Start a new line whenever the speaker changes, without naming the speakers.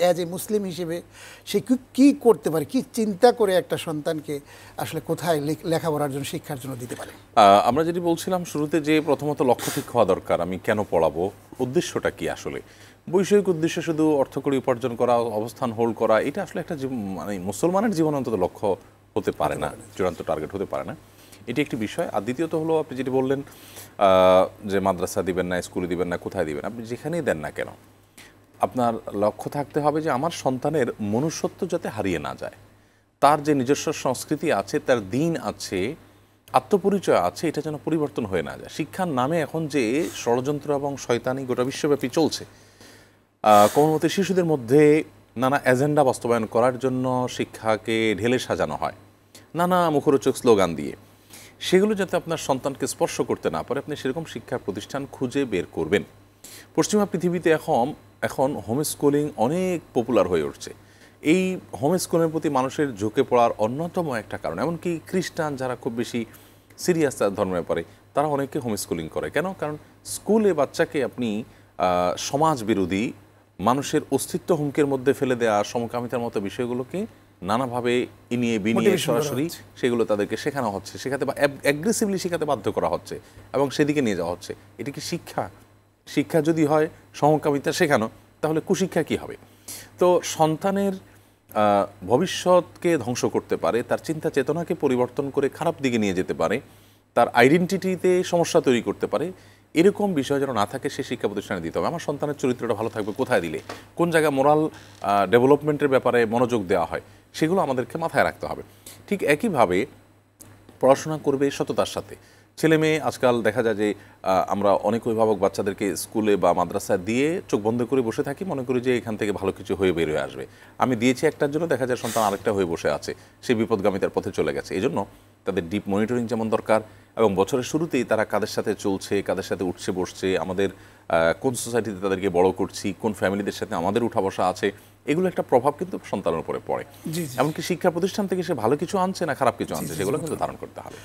As a মুসলিম হিসেবে সে কী করতে পারে, কি চিন্তা করে একটা সন্তানকে আসলে কোথায় লেখাপড়ার জন্য, শিক্ষার জন্য দিতে পারে?
আমরা যেটি বলছিলাম শুরুতে যে প্রথমত লক্ষ্য ঠিক হওয়া দরকার, আমি কেন পড়াবো, উদ্দেশ্যটা কি আসলে। বৈষয়িক উদ্দেশ্য শুধু অর্থকড়ি উপার্জন করা, অবস্থান হোল্ড করা, এটা আসলে একটা মানে মুসলমানের জীবন অন্তত লক্ষ্য হতে পারে না, চূড়ান্ত টার্গেট হতে পারে না। এটি একটি বিষয়। আর দ্বিতীয়ত হলো আপনি যেটি বললেন যে মাদ্রাসা দিবেন না, স্কুলে দিবেন না, কোথায় দিবেন, আপনি যেখানেই দেন না কেন আপনার লক্ষ্য থাকতে হবে যে আমার সন্তানের মনুষ্যত্ব যাতে হারিয়ে না যায়, তার যে নিজস্ব সংস্কৃতি আছে, তার দিন আছে, আত্মপরিচয় আছে, এটা যেন পরিবর্তন হয়ে না যায়। শিক্ষার নামে এখন যে ষড়যন্ত্র এবং শয়তানি গোটা বিশ্বব্যাপী চলছে, কোনোমতে শিশুদের মধ্যে নানা এজেন্ডা বাস্তবায়ন করার জন্য শিক্ষাকে ঢেলে সাজানো হয় নানা মুখরোচক স্লোগান দিয়ে, সেগুলো যাতে আপনার সন্তানকে স্পর্শ করতে না পারে, আপনি সেরকম শিক্ষা প্রতিষ্ঠান খুঁজে বের করবেন। পশ্চিমা পৃথিবীতে এখন হোম স্কুলিং অনেক পপুলার হয়ে উঠছে। এই হোম স্কুলের প্রতি মানুষের ঝুঁকে পড়ার অন্যতম একটা কারণ, এমনকি খ্রিস্টান যারা খুব বেশি সিরিয়াস তার ধর্মের ব্যাপারে, তারা অনেকে হোম স্কুলিং করে। কেন? কারণ স্কুলে বাচ্চাকে আপনি সমাজ বিরোধী, মানুষের অস্তিত্ব হুমকির মধ্যে ফেলে দেওয়া, সমকামিতার মতো বিষয়গুলোকে নানাভাবে ইনিয়ে বিনিয়ে সরাসরি সেগুলো তাদেরকে শেখানো হচ্ছে, শেখাতে বা অ্যাগ্রেসিভলি শেখাতে বাধ্য করা হচ্ছে এবং সেদিকে নিয়ে যাওয়া হচ্ছে। এটা কি শিক্ষা? শিক্ষা যদি হয় সমকামিতা শেখানো, তাহলে কুশিক্ষা কি হবে? তো সন্তানের ভবিষ্যৎকে ধ্বংস করতে পারে, তার চিন্তা চেতনাকে পরিবর্তন করে খারাপ দিকে নিয়ে যেতে পারে, তার আইডেন্টিটিতে সমস্যা তৈরি করতে পারে, এরকম বিষয় যেন না থাকে সে শিক্ষা প্রতিষ্ঠানে দিতে হবে। আমার সন্তানের চরিত্রটা ভালো থাকবে কোথায় দিলে, কোন জায়গায় মোরাল ডেভেলপমেন্টের ব্যাপারে মনোযোগ দেওয়া হয়, সেগুলো আমাদেরকে মাথায় রাখতে হবে। ঠিক একইভাবে পড়াশোনা করবে সততার সাথে। ছেলে মেয়ে আজকাল দেখা যায় যে আমরা অনেক অভিভাবক বাচ্চাদেরকে স্কুলে বা মাদ্রাসায় দিয়ে চোখ বন্ধ করে বসে থাকি, মনে করি যে এখান থেকে ভালো কিছু হয়ে বের হয়ে আসবে। আমি দিয়েছি একটার জন্য, দেখা যায় সন্তান আরেকটা হয়ে বসে আছে, সে বিপদগামিতার পথে চলে গেছে। এই জন্য তাদের ডিপ মনিটরিং যেমন দরকার, এবং বছরের শুরুতেই তারা কাদের সাথে চলছে, কাদের সাথে উঠছে বসছে, আমাদের কোন সোসাইটিতে তাদেরকে বড় করছি, কোন ফ্যামিলিদের সাথে আমাদের উঠা বসা আছে, এগুলো একটা প্রভাব কিন্তু সন্তানের উপরে পড়ে। এমনকি শিক্ষা প্রতিষ্ঠান থেকে সে ভালো কিছু আনছে না খারাপ কিছু আনছে, সেগুলো কিন্তু ধারণ করতে হবে।